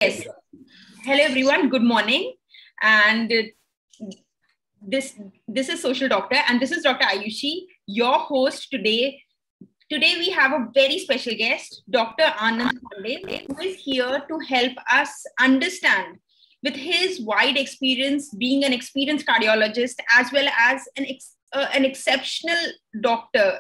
Yes. Hello, everyone. Good morning. And this is Social Doctor, and this is Dr. Ayushi, your host today. Today, we have a very special guest, Dr. Anand Pandey, who is here to help us understand, with his wide experience being an experienced cardiologist, as well as an exceptional doctor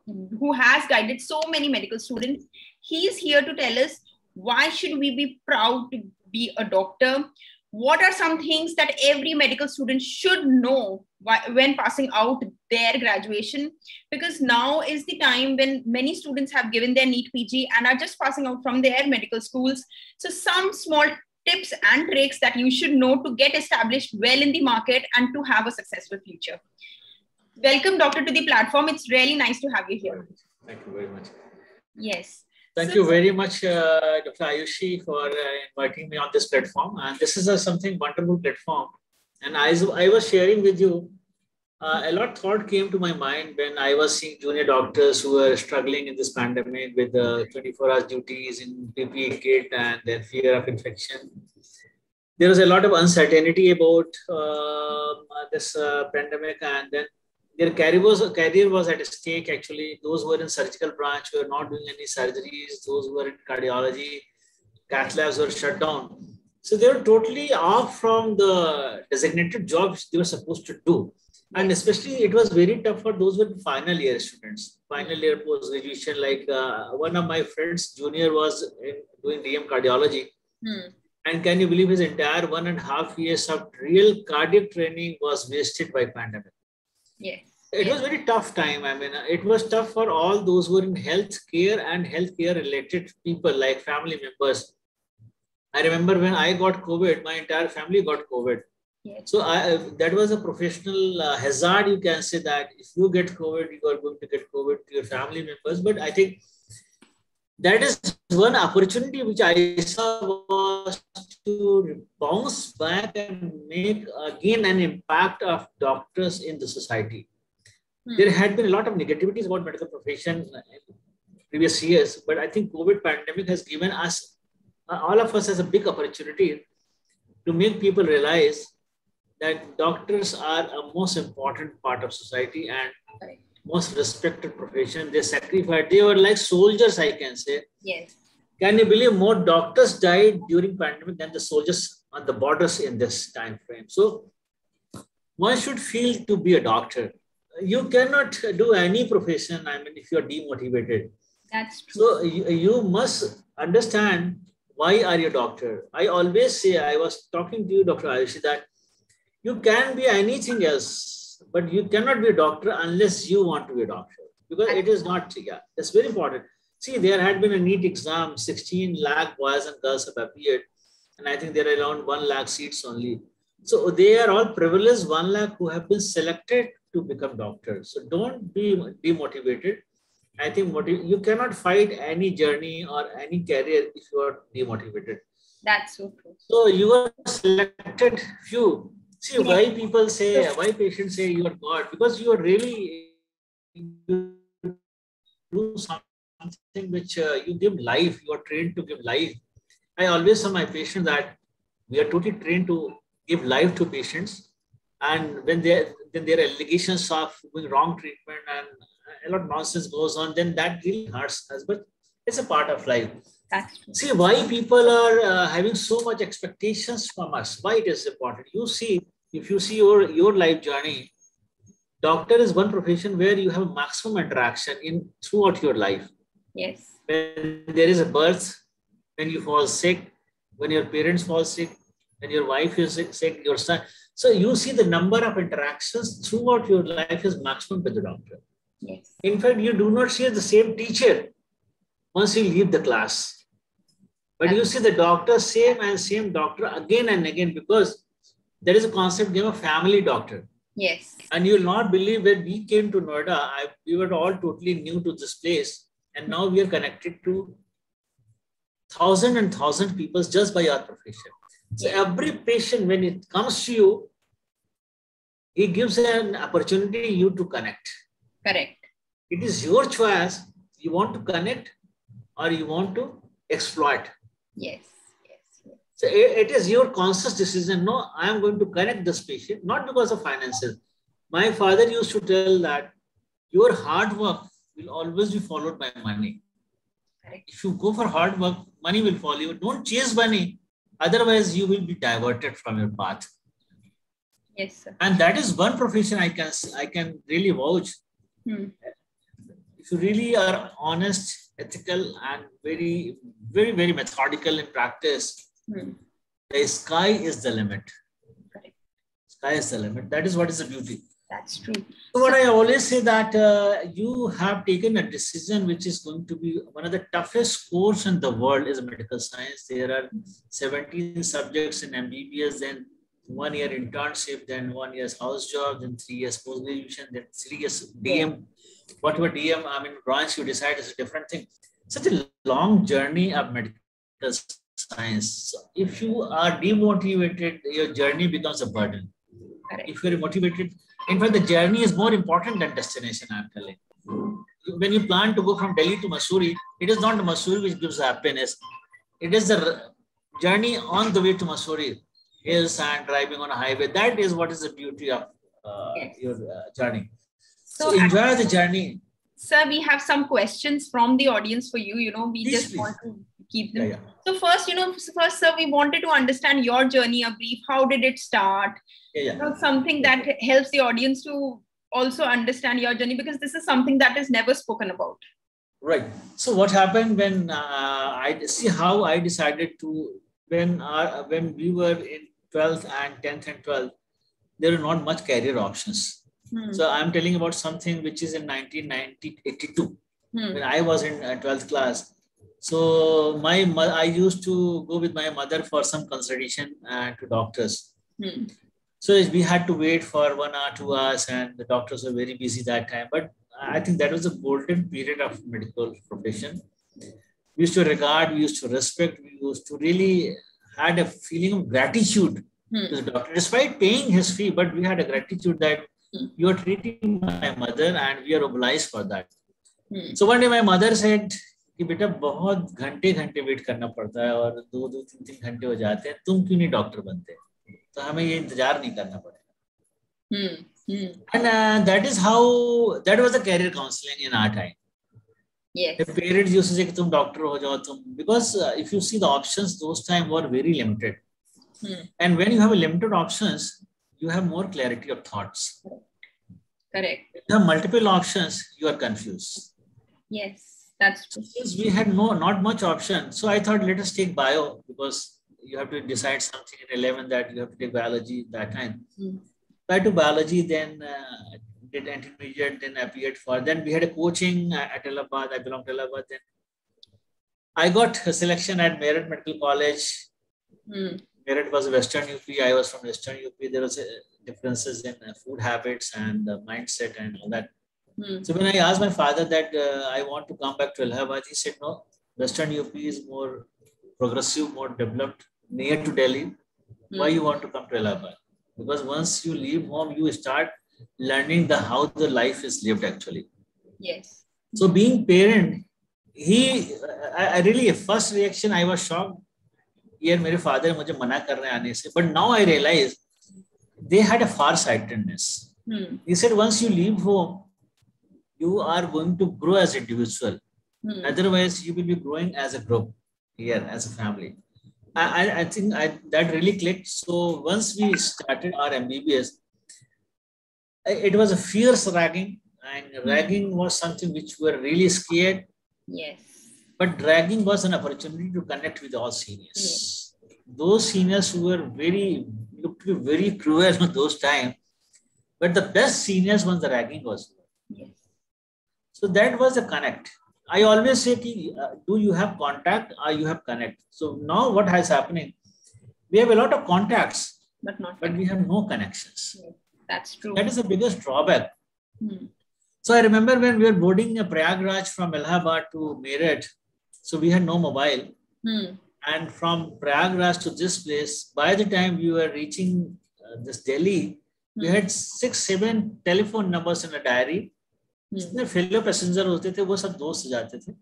who has guided so many medical students. He's here to tell us why should we be proud to be a doctor? What are some things that every medical student should know when passing out their graduation? Because now is the time when many students have given their NEET PG and are just passing out from their medical schools. So some small tips and tricks that you should know to get established well in the market and to have a successful future. Welcome, Doctor, to the platform. It's really nice to have you here. Thank you very much. Yes. Thank you very much, Dr. Ayushi, for inviting me on this platform. And this is something wonderful platform. And I was sharing with you, a lot of thought came to my mind when I was seeing junior doctors who were struggling in this pandemic with 24-hour duties in PPE kit and their fear of infection. There was a lot of uncertainty about this pandemic, and then their career was at stake. Actually, those who were in surgical branch were not doing any surgeries. Those who were in cardiology, cath labs were shut down. So they were totally off from the designated jobs they were supposed to do. And especially it was very tough for those with final year students, final year post-graduation. Like one of my friends, junior, was doing DM cardiology. And can you believe his entire 1.5 years of real cardiac training was wasted by pandemic? Yes. It was a very tough time. I mean, it was tough for all those who were in healthcare and healthcare related people like family members. I remember when I got COVID, my entire family got COVID. Yes. So that was a professional hazard. You can say that if you get COVID, you are going to get COVID to your family members. But I think that is one opportunity which I saw was to bounce back and make again an impact of doctors in the society. There had been a lot of negativities about medical profession in previous years, but I think COVID pandemic has given us, all of us, as a big opportunity to make people realize that doctors are a most important part of society and most respected profession. They sacrificed, they were like soldiers, I can say. Yes. Can you believe more doctors died during pandemic than the soldiers on the borders in this time frame? So one should feel to be a doctor. You cannot do any profession, I mean, if you're demotivated. That's true. So you must understand why are you a doctor. I always say, I was talking to you, Dr. Ayushi, that you can be anything else, but you cannot be a doctor unless you want to be a doctor. Because it is not, that's very important. See, there had been a NEET exam, 16 lakh boys and girls have appeared. And I think there are around 1 lakh seats only. So they are all privileged 1 lakh who have been selected to become doctors. So don't be demotivated. I think you cannot fight any journey or any career if you are demotivated. That's so true. So you are selected few. See, why people say, why patients say you are God? Because you are really do something which you give life. You are trained to give life. I always tell my patients that we are totally trained to give life to patients. And when there are allegations of doing wrong treatment and a lot of nonsense goes on, then that really hurts us. But it's a part of life. That's true. See, why people are having so much expectations from us, why it is important. You see, if you see your life journey, doctor is one profession where you have maximum interaction throughout your life. Yes. When there is a birth, when you fall sick, when your parents fall sick, when your wife is sick, your son. So you see the number of interactions throughout your life is maximum with the doctor. Yes. In fact, you do not see the same teacher once you leave the class. But you see the doctor, same doctor again and again, because there is a concept given of family doctor. Yes. And you will not believe when we came to Noida, we were all totally new to this place. And now we are connected to thousands and thousands of people just by our profession. So every patient, when it comes to you, he gives an opportunity you to connect. Correct. It is your choice. You want to connect or you want to exploit. Yes. So it is your conscious decision. No, I am going to connect this patient, not because of finances. My father used to tell that your hard work will always be followed by money. Correct. If you go for hard work, money will follow you. Don't chase money. Otherwise, you will be diverted from your path. Yes, sir. And that is one profession I can really vouch. If you really are honest, ethical, and very, very, very methodical in practice, the sky is the limit. Correct. Sky is the limit. That is what is the beauty. That's true. So what I always say that you have taken a decision which is going to be one of the toughest course in the world is medical science. There are 17 subjects in MBBS, then 1 year internship, then 1 year's house job, then 3 years post-graduation, then 3 years DM. Whatever DM, branch you decide is a different thing. Such a long journey of medical science. So if you are demotivated, your journey becomes a burden. Correct. If you're motivated, in fact, the journey is more important than destination, I'm telling. When you plan to go from Delhi to Mussoorie, it is not Mussoorie which gives happiness. It is the journey on the way to Mussoorie, hills and driving on a highway. That is what is the beauty of your journey. So enjoy the journey. Sir, we have some questions from the audience for you. We Please, just want to keep them. Yeah. So first, sir, we wanted to understand your journey, a brief. How did it start? Something that helps the audience to also understand your journey, because this is something that is never spoken about. Right. So what happened when I see how I decided to, when we were in 12th and 10th and 12th, there were not much career options. So I'm telling about something which is in 1982 when I was in 12th class. So I used to go with my mother for some consultation to doctors. So we had to wait for 1 hour, 2 hours, and the doctors were very busy that time. But I think that was a golden period of medical profession. We used to regard, we used to respect, we used to really had a feeling of gratitude to the doctor, despite paying his fee. But we had a gratitude that you are treating my mother and we are obliged for that. So one day my mother said, कि बेटा बहुत घंटे wait करना पड़ता है और 2-3 घंटे हो जाते हैं, तुम क्यों नहीं डॉक्टर बनते, तो हमें ये इंतजार नहीं करना पड़ेगा. And that was the career counseling in our time. Yes. The parents used to say कि तुम डॉक्टर हो जाओ, because if you see the options those time were very limited. And when you have a limited options, you have more clarity of thoughts. Correct. If you have multiple options, you are confused. Yes. That's true. Since we had not much option, so I thought let us take bio, because you have to decide something in 11 that you have to take biology that time. So I took biology, then did intermediate, then appeared for. Then we had a coaching at Allahabad. I belonged to Allahabad. Then I got a selection at Meerut Medical College. Meerut was Western UP. I was from Western UP. There was differences in food habits and mindset and all that. So when I asked my father that I want to come back to Allahabad, he said, no, Western UP is more progressive, more developed, near to Delhi. Why you want to come to Allahabad? Because once you leave home, you start learning how the life is lived actually. Yes. So being parent, I really, first reaction, I was shocked. Here, my father मुझे मना कर रहे हैं आने से. But now I realize they had a far-sightedness. He said, once you leave home, you are going to grow as an individual. Otherwise, you will be growing as a group here, as a family. I think that really clicked. So once we started our MBBS, it was a fierce ragging, and ragging was something which we were really scared. Yes. But ragging was an opportunity to connect with all seniors. Yes. Those seniors who were looked to be very cruel at those times, but the best seniors was the ragging was. Yes. So that was a connect. I always say, do you have contact or you have connect? So now what is happening? We have a lot of contacts, but we have no connections. Yes, that's true. That is the biggest drawback. So I remember when we were boarding a Prayagraj from Allahabad to Meerut, so we had no mobile. And from Prayagraj to this place, by the time we were reaching this Delhi, we had 6-7 telephone numbers in a diary. जितने fellow passenger होते थे वो सब दोस्त जाते थे.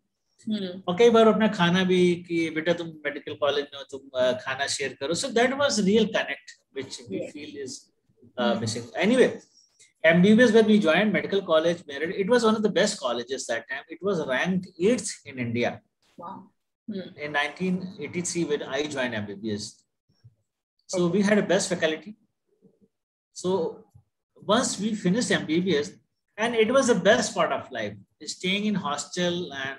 और कई बार अपना खाना भी कि बेटा तुम मेडिकल कॉलेज में हो, तुम खाना शेयर करो. So that was real connect which we feel is missing. Anyway, MBBS, when we joined medical college Merit, it was one of the best colleges that time. It was ranked 8th in India. Wow. In 1983 when I joined MBBS. So we had a best faculty. So once we finished MBBS, and it was the best part of life, staying in hostel and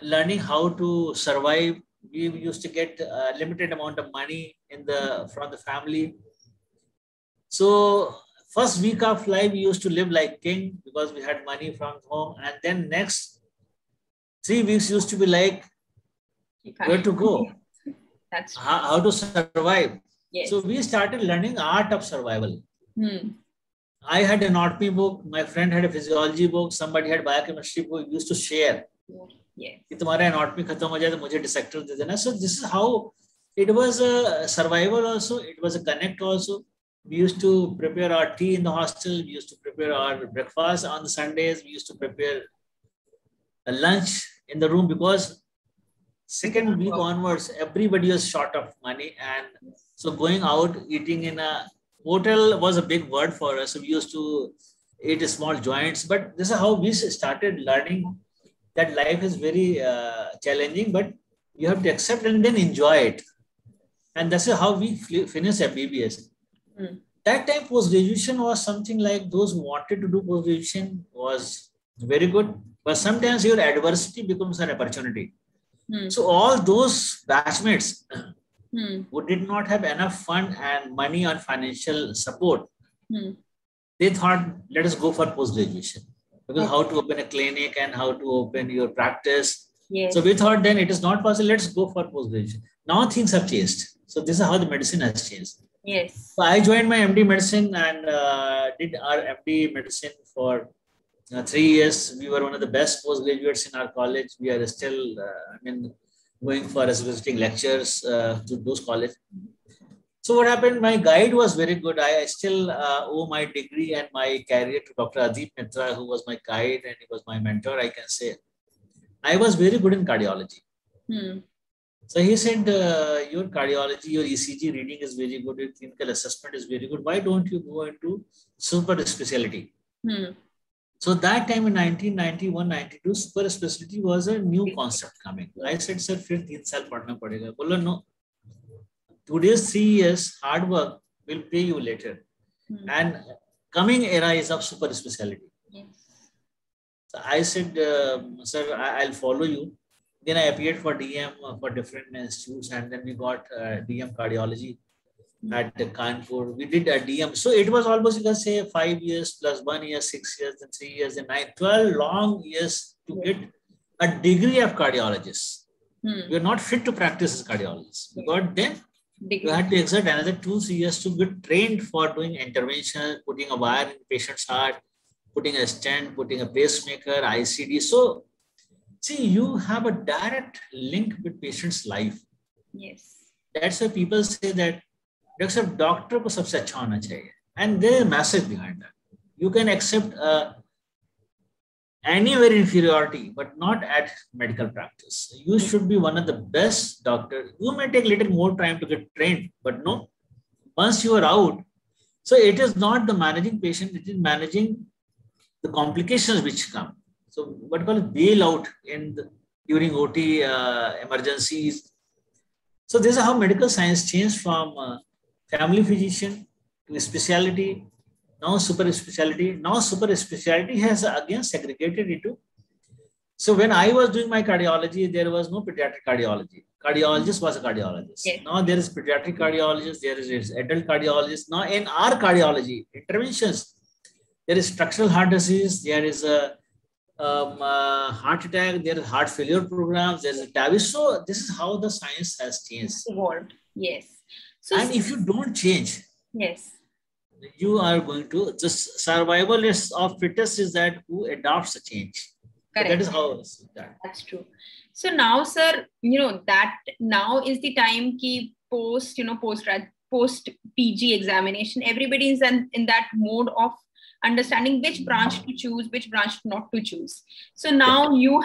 learning how to survive. We used to get a limited amount of money from the family. So first week of life, we used to live like king because we had money from home. And then next 3 weeks used to be like, where to go? That's true. How to survive. Yes. So we started learning art of survival. I had an anatomy book. My friend had a physiology book. Somebody had biochemistry book. We used to share. Yes. कि तुम्हारा anatomy खत्म हो जाए तो मुझे dissector दे देना. So this is how it was a survival also. It was a connect also. We used to prepare our tea in the hostel. We used to prepare our breakfast on the Sundays. We used to prepare a lunch in the room because second week onwards, everybody was short of money. And so going out, eating in a hotel was a big word for us. So we used to eat small joints. But this is how we started learning that life is very challenging, but you have to accept and then enjoy it. And that's how we finished MBBS. That time post-graduation was something like those who wanted to do post-graduation was very good. But sometimes your adversity becomes an opportunity. So all those batchmates who did not have enough fund and money on financial support, they thought, let us go for post-graduation. Because how to open a clinic and how to open your practice. Yes. So we thought then it is not possible, let's go for post-graduation. Now things have changed. So this is how the medicine has changed. Yes. So I joined my MD medicine and did our MD medicine for 3 years. We were one of the best postgraduates in our college. We are still going for visiting lectures to those colleges. So what happened, my guide was very good. I still owe my degree and my career to Dr. Adip Mitra, who was my guide and he was my mentor, I can say. I was very good in cardiology. So he said, your cardiology, your ECG reading is very good, your clinical assessment is very good. Why don't you go into super specialty? So that time in 1991-92, super specialty was a new concept coming. I said, sir, फिर 3 साल पढ़ना पड़ेगा. बोला, no. Today's 3 years hard work will pay you later. And coming era is of super specialty. Yes. So I said, sir, I'll follow you. Then I appeared for DM for different institutes, and then we got DM cardiology at Kanpur. We did a DM. So it was almost, you can say, 5 years plus 1 year, 6 years, then 3 years, then 9, 12 long years to get a degree of cardiologist. We are not fit to practice as cardiologists. Because then you had to exert another 2-3 years to get trained for doing intervention, putting a wire in the patient's heart, putting a stent, putting a pacemaker, ICD. So, see, you have a direct link with patient's life. Yes. That's why people say that doctor ko sabse acha hona chahiye. And there is a message behind that. You can accept anywhere inferiority, but not at medical practice. You should be one of the best doctors. You may take a little more time to get trained, but no, once you are out, so it is not the managing patient, it is managing the complications which come. So what we call bailout during OT emergencies. So this is how medical science changed from family physician to specialty. Now super specialty. Now super specialty has again segregated into. So when I was doing my cardiology, there was no pediatric cardiology. Cardiologist was a cardiologist. Yes. Now there is pediatric cardiologist, there is adult cardiologist. Now in our cardiology interventions, there is structural heart disease, there is a heart attack, there is heart failure programs, there is a TAVI. So this is how the science has changed. Evolved. Yes. So and if you don't change, yes, you are going to, the survival of fittest is that who adopts the change. Correct. So that is how that's true. So now, sir, that now is the time ki post PG examination, everybody is in that mode of understanding which branch to choose, which branch not to choose. So now you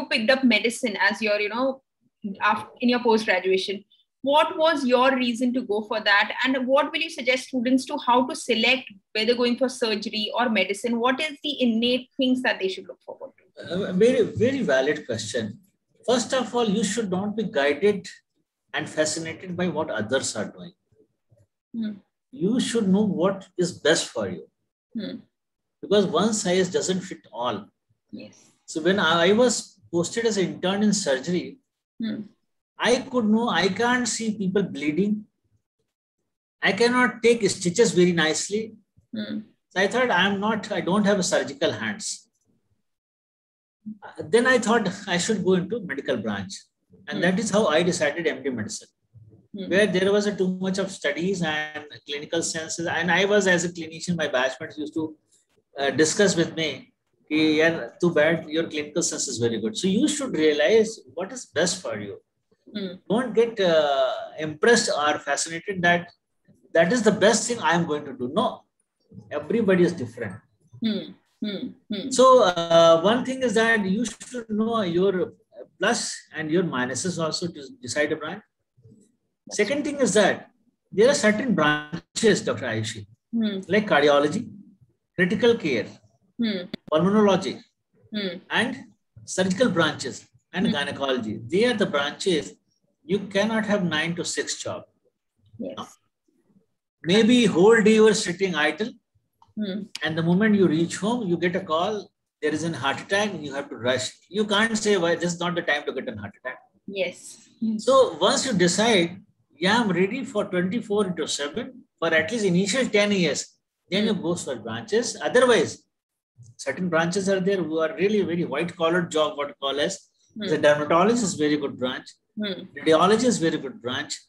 picked up medicine as your, in your post-graduation. What was your reason to go for that? And what will you suggest students to how to select whether going for surgery or medicine? What is the innate things that they should look forward to? Very, very valid question. First of all, you should not be guided and fascinated by what others are doing. You should know what is best for you. Because one size doesn't fit all. Yes. So when I was posted as an intern in surgery, I could know I can't see people bleeding. I cannot take stitches very nicely. So I thought I don't have surgical hands. Then I thought I should go into medical branch. And that is how I decided MD medicine, where there was too much of studies and clinical senses. And I was, as a clinician, my batchmates used to discuss with me, yeah, too bad, your clinical sense is very good. So you should realize what is best for you. Don't get impressed or fascinated that is the best thing I am going to do. No, everybody is different. So one thing is that you should know your plus and your minuses also to decide a branch. Second thing is that there are certain branches, Dr. Ayushi, like cardiology, critical care, pulmonology, and surgical branches and gynecology. They are the branches you cannot have 9 to 6 job. Yes. No? Maybe whole day you are sitting idle, and the moment you reach home, you get a call, there is a heart attack, you have to rush. You can't say, why this is not the time to get a heart attack. Yes. So once you decide, yeah, I'm ready for 24/7 for at least initial 10 years, then you go for branches. Otherwise, certain branches are there who are really very white collar job, what we call as the dermatologist is very good branch. Radiology is very good branch.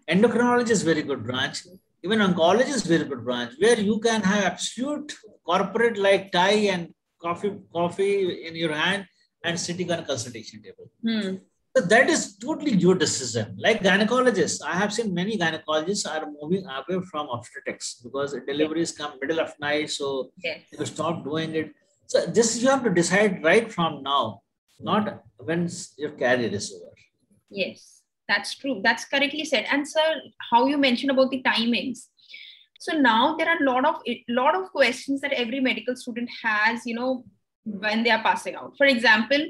Endocrinology is very good branch. Even oncology is very good branch, where you can have absolute corporate like tie and coffee in your hand and sitting on a consultation table. So that is totally your decision. Like gynecologists, I have seen many gynecologists are moving away from obstetrics because deliveries come middle of night, so you stop doing it. So this you have to decide right from now, not when your career is over. Yes, that's true. That's correctly said. And sir, how you mentioned about the timings. So now there are a lot of questions that every medical student has, when they are passing out. For example,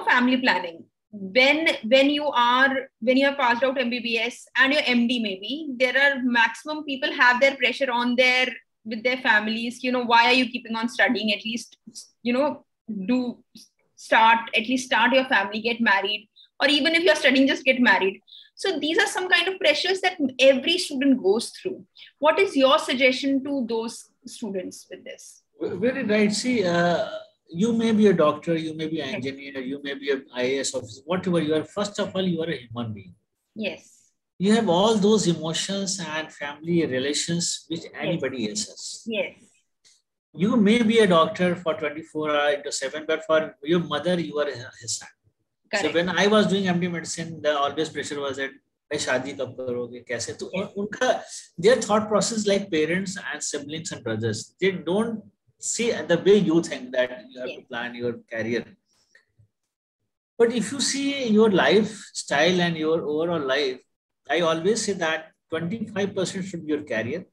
family planning. When you have passed out MBBS and your MD, maybe there are maximum people have their pressure on with their families. Why are you keeping on studying? At least, start your family, get married, or even if you're studying, just get married. So these are some kind of pressures that every student goes through. What is your suggestion to those students with this? Very right. See, you may be a doctor, you may be an engineer, you may be an IAS officer, whatever you are. First of all, you are a human being. Yes. You have all those emotions and family relations which anybody else has. Yes. You may be a doctor for 24/7, but for your mother, you are his son. Correct. So when I was doing MD medicine, the always pressure was that, शादी कब करोगे कैसे? तो उनका their thought process like parents and siblings and brothers, they don't see the way you think that you have to plan your career. But if you see your lifestyle and your overall life, I always say that 25% should be your career,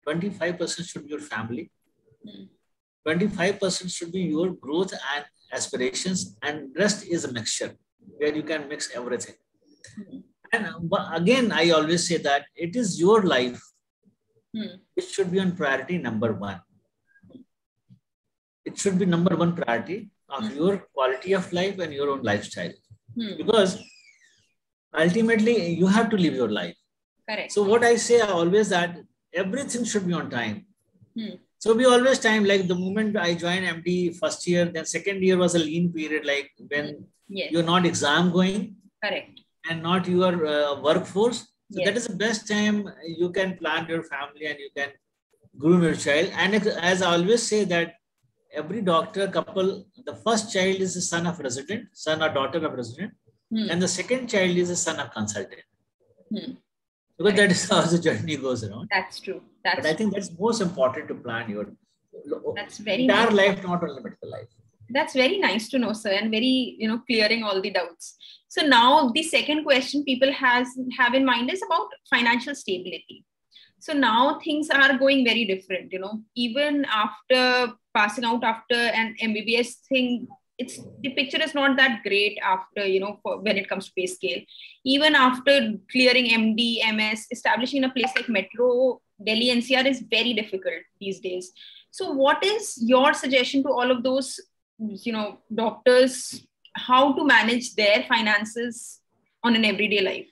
25% should be your family, 25% should be your growth and aspirations, and rest is a mixture where you can mix everything. And again, I always say that it is your life. It should be on priority number one. It should be number one priority of your quality of life and your own lifestyle. Because ultimately you have to live your life. Correct. So what I say always that everything should be on time. So we always time, like the moment I joined MD first year, then second year was a lean period, like when you're not exam going. Correct. And not your workforce. So that is the best time you can plan your family and you can groom your child. And as I always say that every doctor couple, the first child is a son of resident, son or daughter of resident. And the second child is a son of consultant. So Because that is how the journey goes around. That's true. But I think that's most important to plan your entire life, not only medical life. That's very nice to know, sir, and very, clearing all the doubts. So now the second question people have in mind is about financial stability. So now things are going very different, even after passing out after an MBBS thing, the picture is not that great after, when it comes to pay scale. Even after clearing MD, MS, establishing a place like Metro, Delhi NCR is very difficult these days. So what is your suggestion to all of those, doctors, how to manage their finances on an everyday life?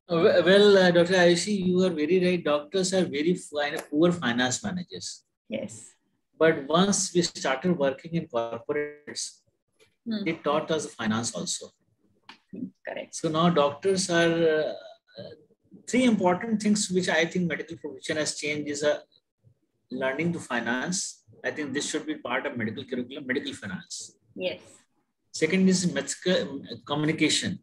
Well, Dr. Ayushi, you are very right. Doctors are very poor finance managers. Yes. But once we started working in corporates, they taught us finance also. Correct. So now doctors are three important things which I think medical profession has changed is learning to finance. I think this should be part of medical curriculum, medical finance. Yes. Second is medical communication.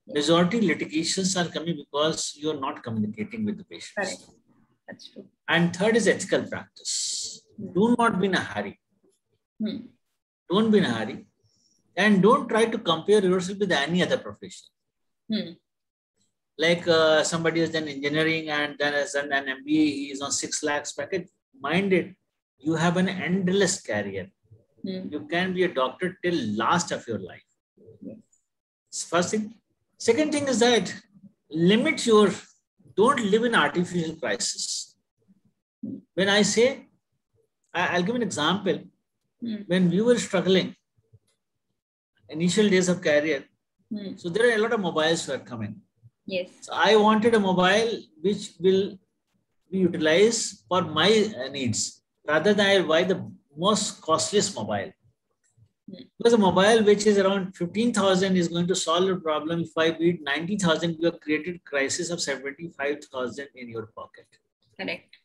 Majority litigations are coming because you are not communicating with the patients. Correct. That's true. And third is ethical practice. Do not be in a hurry. Don't be in a hurry. And don't try to compare yourself with any other profession. Like somebody has done engineering and then has done an MBA, he is on 6 lakhs package. Mind it, you have an endless career. You can be a doctor till last of your life. First thing. Second thing is that don't live in artificial crisis. When I say, I'll give an example. When we were struggling, initial days of career, so there are a lot of mobiles were coming. Yes. So I wanted a mobile which will be utilized for my needs rather than I buy the most costliest mobile. Because a mobile which is around 15,000 is going to solve your problem. If I beat 90,000, you have created crisis of 75,000 in your pocket. Correct.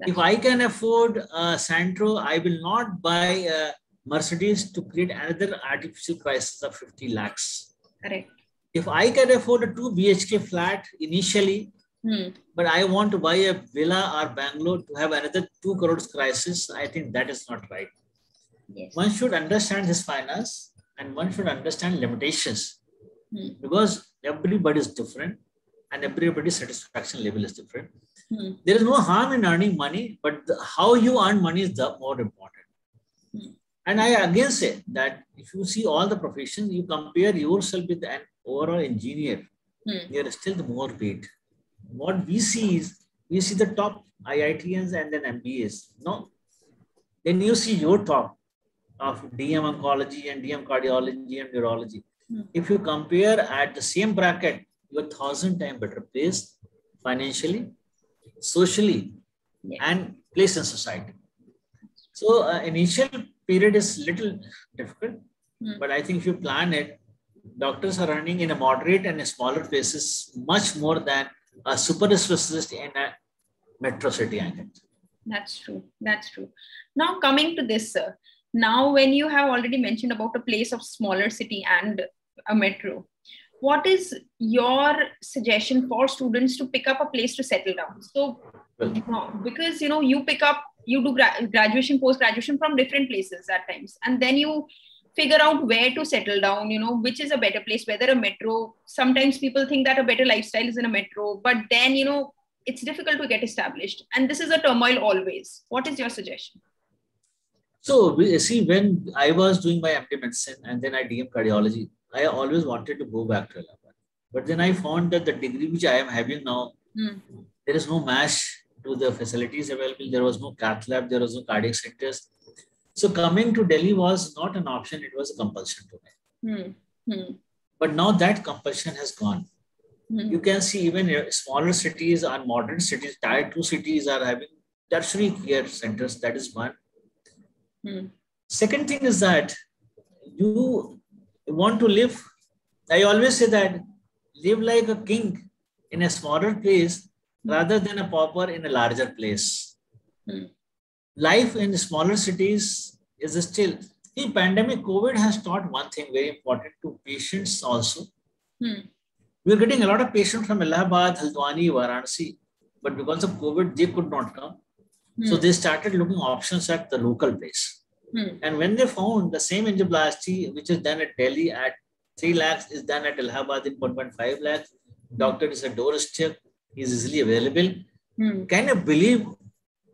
If I can afford a Santro, I will not buy a Mercedes to create another artificial crisis of 50 lakhs. Correct. If I can afford a 2 BHK flat initially, but I want to buy a villa or Bangalore to have another 2 crores crisis, I think that is not right. Yes. One should understand his finance and one should understand limitations because everybody is different and everybody's satisfaction level is different. There is no harm in earning money, but how you earn money is the more important. And I again say that if you see all the professions, you compare yourself with an overall engineer, you are still the more paid. What we see is, we see the top IITians and then MBAs. No, then you see your top of DM oncology and DM cardiology and neurology. If you compare at the same bracket, you're 1,000 times better placed financially, socially, and placed in society. So initial period is little difficult, but I think if you plan it, doctors are earning in a moderate and a smaller places much more than a super specialist in a metro city. I think. That's true. That's true. Now coming to this, sir. Now, when you have already mentioned about a place of smaller city and a metro, what is your suggestion for students to pick up a place to settle down? So, because, you do graduation, post-graduation from different places at times, and then you figure out where to settle down, which is a better place, whether a metro. Sometimes people think that a better lifestyle is in a metro, but then, it's difficult to get established. And this is a turmoil always. What is your suggestion? So, when I was doing my MD medicine and then I DM cardiology, I always wanted to go back to Allahabad. But then I found that the degree which I am having now, there is no match to the facilities available. There was no cath lab, there was no cardiac centers. So coming to Delhi was not an option, it was a compulsion to me. But now that compulsion has gone. You can see even smaller cities or modern cities, tier 2 cities are having tertiary care centers. That is one. Second thing is that you want to live, I always say that live like a king in a smaller place rather than a pauper in a larger place. Life in smaller cities is still, pandemic COVID has taught one thing very important to patients also. We were getting a lot of patients from Allahabad, Haldwani, Varanasi, but because of COVID, they could not come. So they started looking options at the local place. And when they found the same angioplasty, which is done at Delhi at 3 lakhs, is done at Allahabad in 1.5 lakhs. Doctor is a doorstep, is easily available. Can you believe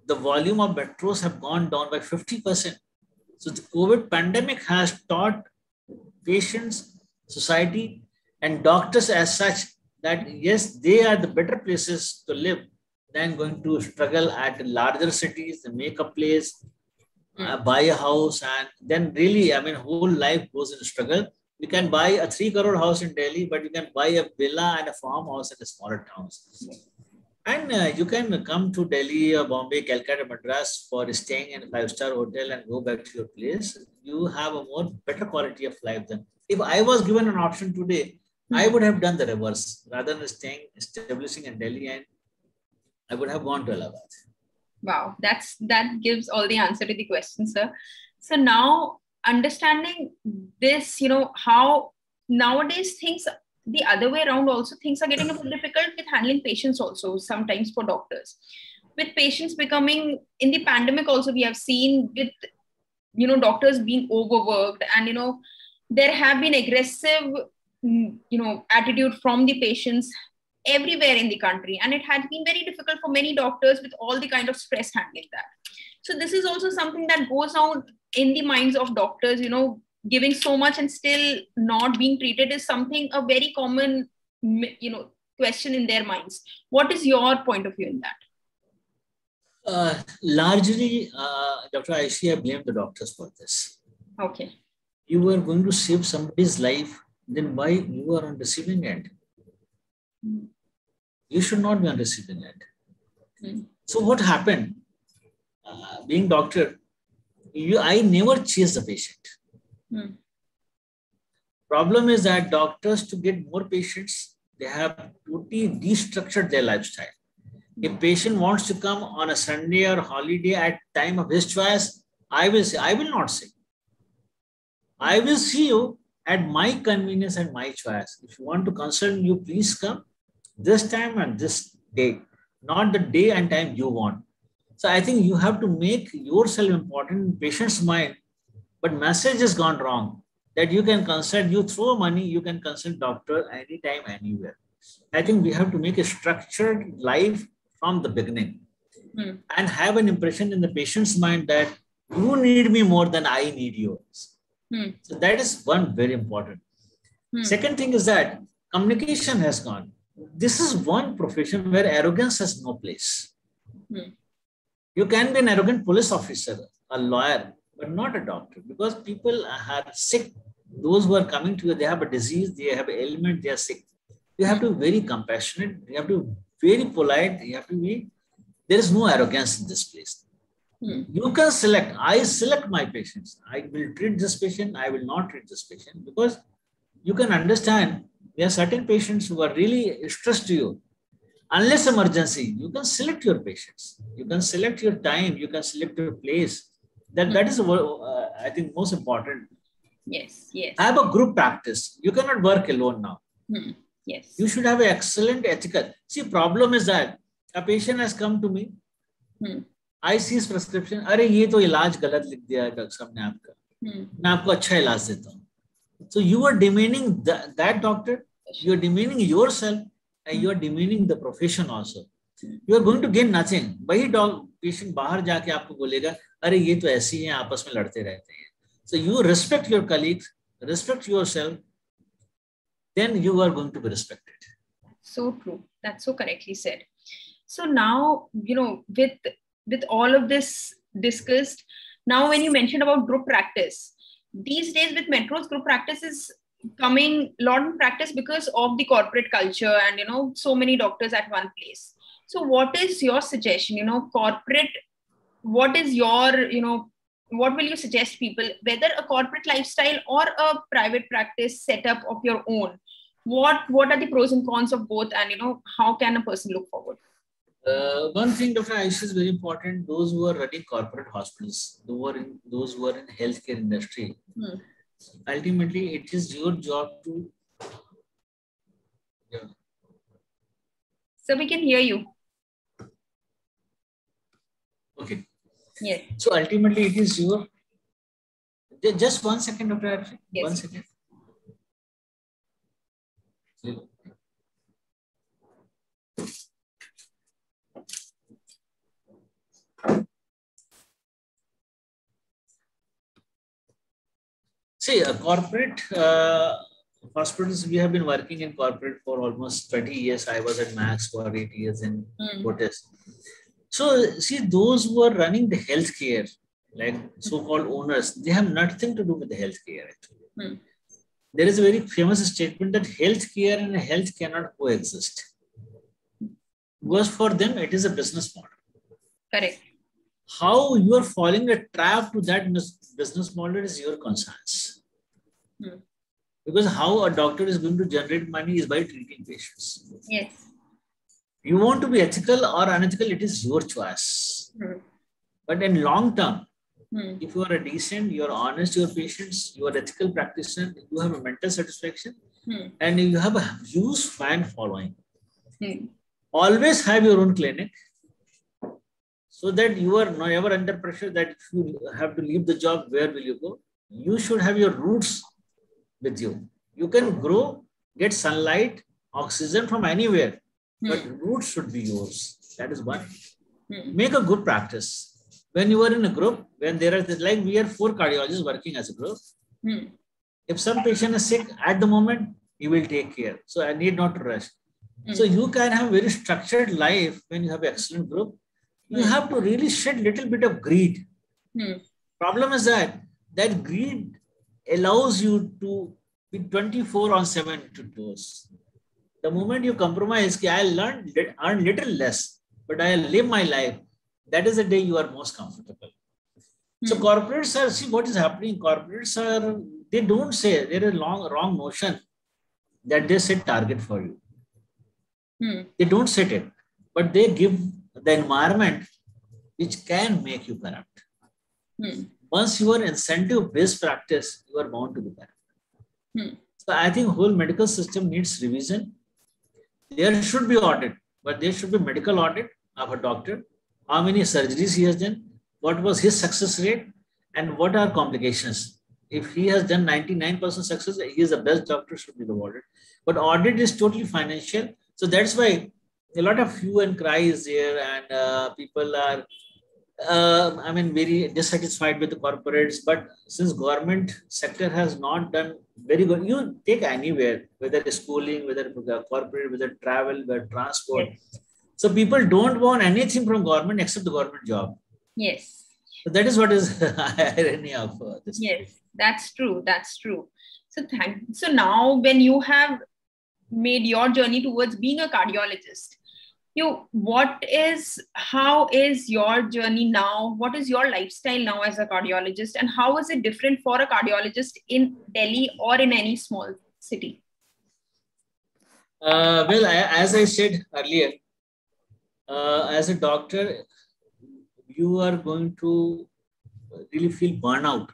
the volume of metros have gone down by 50%? So the COVID pandemic has taught patients, society, and doctors as such that yes, they are the better places to live than going to struggle at larger cities, make a place, buy a house, and then really, I mean, whole life goes in struggle. You can buy a 3 crore house in Delhi, but you can buy a villa and a farmhouse in the smaller towns. And you can come to Delhi or Bombay, Calcutta, Madras for staying in a 5-star hotel and go back to your place. You have a more better quality of life than if I was given an option today, I would have done the reverse rather than establishing in Delhi, and I would have gone to Allahabad. Wow, that gives all the answer to the question, sir. So now understanding this, how nowadays things the other way around also, things are getting a bit difficult with handling patients also sometimes for doctors. With patients becoming, in the pandemic also, we have seen with, doctors being overworked and, there have been aggressive, attitude from the patients everywhere in the country. And it had been very difficult for many doctors with all the kind of stress handling that. So this is also something that goes on in the minds of doctors, giving so much and still not being treated is something, a very common, question in their minds. What is your point of view in that? Largely, Dr. Ayushi, I blame the doctors for this. Okay. You are going to save somebody's life, then why you are on receiving end? You should not be on receiving end. So what happened? Being doctor, I never chase the patient. Problem is that doctors, to get more patients, they have totally destructured their lifestyle. If patient wants to come on a Sunday or holiday at time of his choice, I will say, I will not say. I will see you at my convenience and my choice. If you want to consult you, please come this time and this date, not the day and time you want. So I think you have to make yourself important in patient's mind, but message has gone wrong that you can consult, you throw money, you can consult doctor anytime, anywhere. I think we have to make a structured life from the beginning and have an impression in the patient's mind that you need me more than I need yours. So that is one very important. Second thing is that communication has gone. This is one profession where arrogance has no place. You can be an arrogant police officer, a lawyer, but not a doctor, because people are sick. Those who are coming to you, they have a disease, they have an ailment, they are sick. You have to be very compassionate. You have to be very polite. You have to be, there is no arrogance in this place. You can select. I select my patients. I will treat this patient. I will not treat this patient, because you can understand there are certain patients who are really stressed to you. Unless emergency, you can select your patients. You can select your time. You can select your place. That is, I think, most important. Yes, yes. Have a group practice. You cannot work alone now. Yes. You should have an excellent ethical. See, problem is that a patient has come to me. I see his prescription. अरे ये तो इलाज गलत लिख दिया है doctor साहब ने आपका. मैं आपको अच्छा इलाज देता हूँ. So you are demeaning that doctor. You are demeaning yourself, and you are demeaning the profession also. You are going to gain nothing. वही patient बाहर जाके आपको बोलेगा, अरे ये तो ऐसी हैं, आपस में लड़ते रहते हैं. So you respect your colleagues, respect yourself, then you are going to be respected. So true. That's so correctly said. So now, with all of this discussed, now when you mentioned about group practice, these days with metros, group practice is coming a lot in practice because of the corporate culture and, so many doctors at one place. So what is your suggestion, corporate, what is your, what will you suggest people, whether a corporate lifestyle or a private practice setup of your own? What are the pros and cons of both, and how can a person look forward? One thing, Dr. Ayushi, is very important. Those who are running corporate hospitals, those who are in healthcare industry, ultimately it is your job to Yeah. So we can hear you. Okay. Yes. So ultimately, it is your. Just 1 second, Dr. Yes. 1 second. See, corporate hospitals, we have been working in corporate for almost 20 years. I was at Max for 8 years in Fortis. So, see, those who are running the healthcare, like so-called owners, they have nothing to do with the healthcare, actually. There is a very famous statement that healthcare and health cannot coexist. Because for them, it is a business model. Correct. How you are falling a trap to that business model is your conscience. Because how a doctor is going to generate money is by treating patients. Yes. You want to be ethical or unethical, it is your choice. But in long term, if you are a decent, you are honest to your patients, you are ethical practitioner, you have a mental satisfaction, and you have a huge fan following. Always have your own clinic, so that you are never under pressure that if you have to leave the job, where will you go? You should have your roots with you. You can grow, get sunlight, oxygen from anywhere, but roots should be yours. That is one. Make a good practice. When you are in a group, when there are, like we are 4 cardiologists working as a group. If some patient is sick at the moment, you will take care. So I need not to rush. So you can have very structured life when you have an excellent group. You have to really shed little bit of greed. Problem is that greed allows you to be 24/7 to those. The moment you compromise, I'll earn little less, but I'll live my life. That is the day you are most comfortable. So corporates are, see what is happening. Corporates are, they don't say, there is a wrong notion that they set target for you. They don't set it, but they give the environment which can make you corrupt. Once you are incentive-based practice, you are bound to be corrupt. So I think whole medical system needs revision. There should be audit, but there should be medical audit of a doctor. How many surgeries he has done, what was his success rate, and what are complications. If he has done 99% success, he is the best doctor, should be rewarded. But audit is totally financial. So that's why a lot of hue and cry is there, and people are, very dissatisfied with the corporates. But since government sector has not done very good, you take anywhere, whether it's schooling, whether corporate, whether travel, whether transport. Yes. So people don't want anything from government except the government job. Yes. So that is what is irony of this. Yes, that's true. That's true. So now when you have made your journey towards being a cardiologist, how is your journey now? What is your lifestyle now as a cardiologist, and how is it different for a cardiologist in Delhi or in any small city? As I said earlier, as a doctor, you are going to really feel burnout.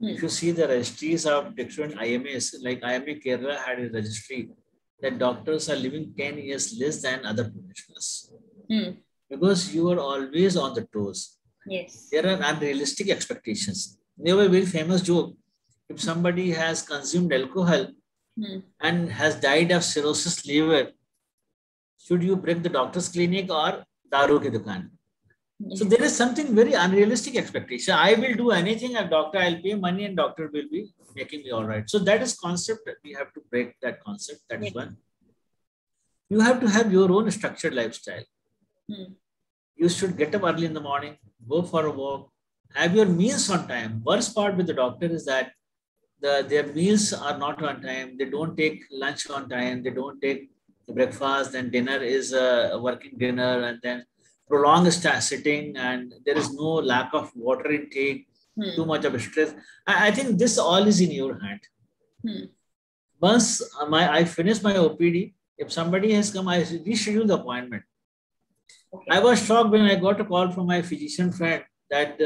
If you see the registries of different IMAs, like IMA Kerala had a registry that doctors are living 10 years less than other professionals. Because you are always on the toes. Yes. There are unrealistic expectations. There was a very famous joke. If somebody has consumed alcohol and has died of cirrhosis liver, should you break the doctor's clinic or daru ki dukaan? So there is something very unrealistic expectation. I will do anything as doctor, I'll pay money and doctor will be making me all right. So that is concept that we have to break that concept. That is one. You have to have your own structured lifestyle. You should get up early in the morning, go for a walk, have your meals on time. Worst part with the doctor is that their meals are not on time. They don't take lunch on time. They don't take breakfast, and dinner is a working dinner, and then prolonged sitting, and there is no lack of water intake, too much of stress. I think this all is in your hand. Once I finish my OPD, if somebody has come, I reschedule the appointment. Okay. I was shocked when I got a call from my physician friend that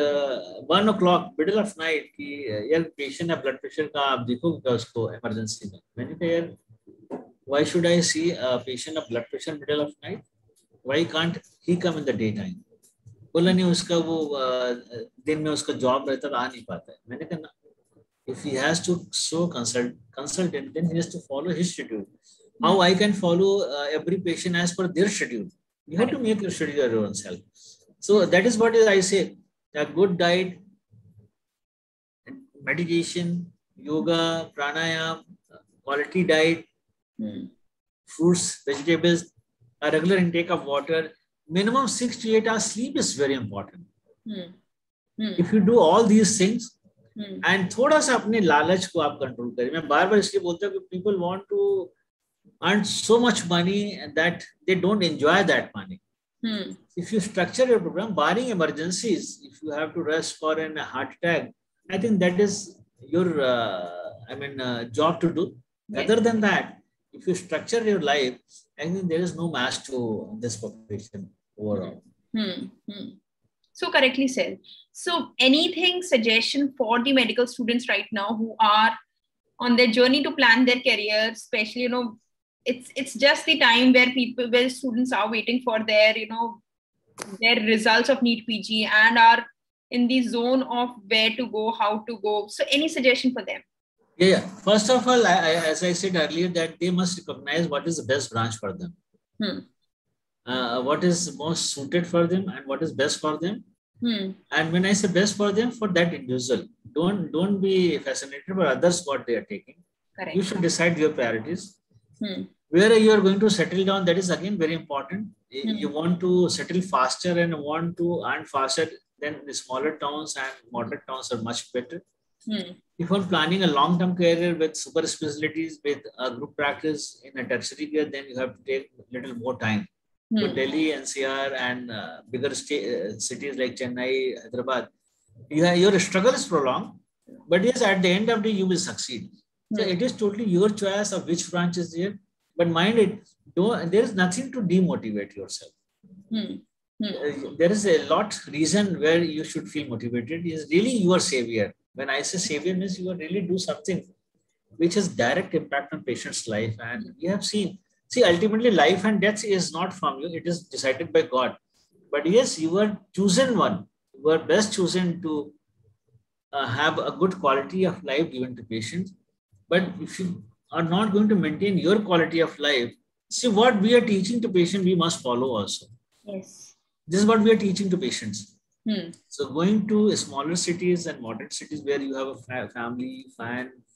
1 o'clock, middle of night, patient has blood pressure, ka aap dekhoge usko emergency mein. Why should I see a patient of blood pressure middle of night? Why can't he come in the daytime? बोला नहीं उसका वो दिन में उसका job रहता है आ नहीं पाता है. मैंने कहा if he has to so consultant, then he has to follow his schedule. How I can follow every patient as per their schedule? You have to make your schedule your own self. So that is what I say. A good diet, meditation, yoga, pranayama, quality diet, fruits, vegetables, a regular intake of water, minimum 6 to 8 hours sleep is very important. If you do all these things, and थोड़ा सा अपने लालच को आप control करें. मैं बार बार इसलिए बोलता हूँ कि people want to earn so much money that they don't enjoy that money. If you structure your program, barring emergencies, if you have to rest for a heart attack, I think that is your job to do. Yes. Other than that, if you structure your life, I think there is no match to this population overall. So correctly said. So anything, suggestion for the medical students right now who are on their journey to plan their career, especially, it's just the time where students are waiting for their, their results of NEET PG and are in the zone of where to go, how to go. So any suggestion for them? Yeah. First of all, as I said earlier, that they must recognize what is the best branch for them. What is most suited for them and what is best for them. And when I say best for them, for that individual, don't be fascinated by others what they are taking. Correct. You should decide your priorities. Where you are going to settle down, that is again very important. You want to settle faster and want to earn faster, then the smaller towns and moderate towns are much better. If you're planning a long-term career with super specialties, with a group practice in a tertiary care, then you have to take a little more time. So Delhi, NCR, and bigger cities like Chennai, Hyderabad, your struggle is prolonged, but yes, at the end of the day, you will succeed. So it is totally your choice of which branch is there. But mind it, there is nothing to demotivate yourself. There is a lot reason where you should feel motivated. It is really your savior. When I say savior, means you really do something which has direct impact on patient's life. And we have seen. See, ultimately, life and death is not from you. It is decided by God. But yes, you are chosen one. You are best chosen to have a good quality of life given to patients. But if you are not going to maintain your quality of life, see what we are teaching to patients, we must follow also. Yes. This is what we are teaching to patients. So going to smaller cities and moderate cities where you have a family,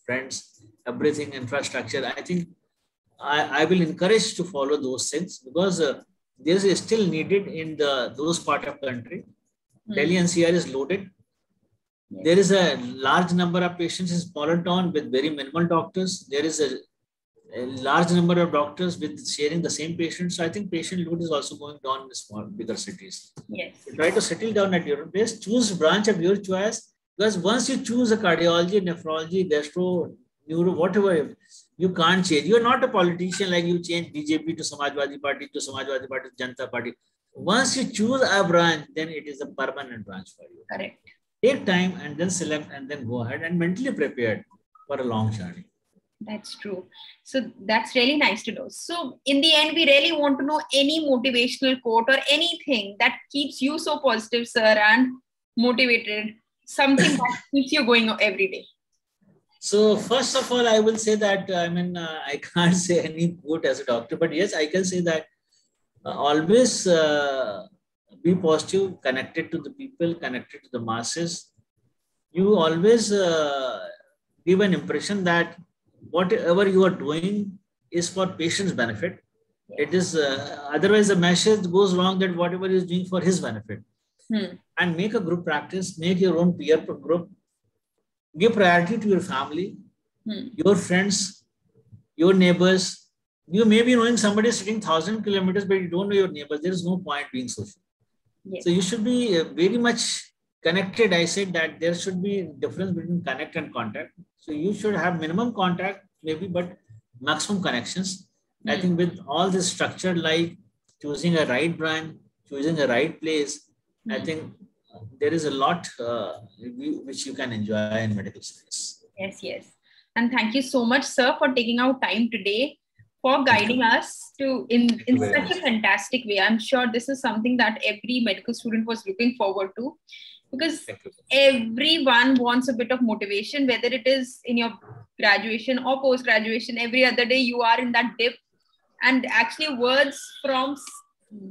friends, everything, infrastructure, I think I will encourage to follow those things because there is still needed in those part of country. Delhi NCR is loaded. Yes. There is a large number of patients in smaller town with very minimal doctors. There is a large number of doctors with sharing the same patients. So I think patient load is also going down in small, bigger cities. Yes. So try to settle down at your place. Choose branch of your choice because once you choose a cardiology, nephrology, gastro, neuro, whatever, you can't change. You are not a politician like you change BJP to Samajwadi Party to Janata Party. Once you choose a branch, then it is a permanent branch for you. Correct. Take time and then select and then go ahead and mentally prepared for a long journey. That's true. So that's really nice to know. So in the end, we really want to know any motivational quote or anything that keeps you so positive, sir, and motivated, something that keeps you going every day. So first of all, I will say that, I can't say any quote as a doctor, but yes, I can say that always be positive, connected to the people, connected to the masses. You always give an impression that whatever you are doing is for patient's benefit. It is otherwise the message goes wrong that whatever he is doing for his benefit. And make a group practice, make your own peer group. Give priority to your family, your friends, your neighbors. You may be knowing somebody sitting 1,000 kilometers, but you don't know your neighbors. There is no point being social. Yes. So you should be very much connected. I said that there should be a difference between connect and contact. So you should have minimum contact, maybe, but maximum connections. I think with all this structure, like choosing a right branch, choosing a right place, I think there is a lot which you can enjoy in medical science. Yes, yes. And thank you so much, sir, for taking out time today for guiding us in such a fantastic way. I'm sure this is something that every medical student was looking forward to, because everyone wants a bit of motivation, whether it is in your graduation or post-graduation. Every other day you are in that dip, and actually words from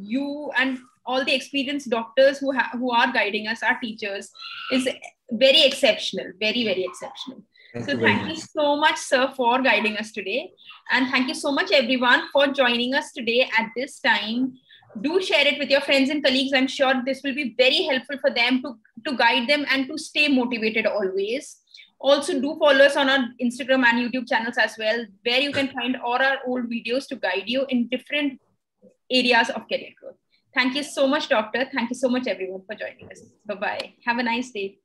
you and all the experienced doctors who are guiding us, our teachers, is very exceptional, very, very exceptional. So thank you so much, sir, for guiding us today. And thank you so much, everyone, for joining us today at this time. Do share it with your friends and colleagues. I'm sure this will be very helpful for them to guide them and to stay motivated always. Also, do follow us on our Instagram and YouTube channels as well, where you can find all our old videos to guide you in different areas of career growth. Thank you so much, doctor. Thank you so much, everyone, for joining us. Bye-bye. Have a nice day.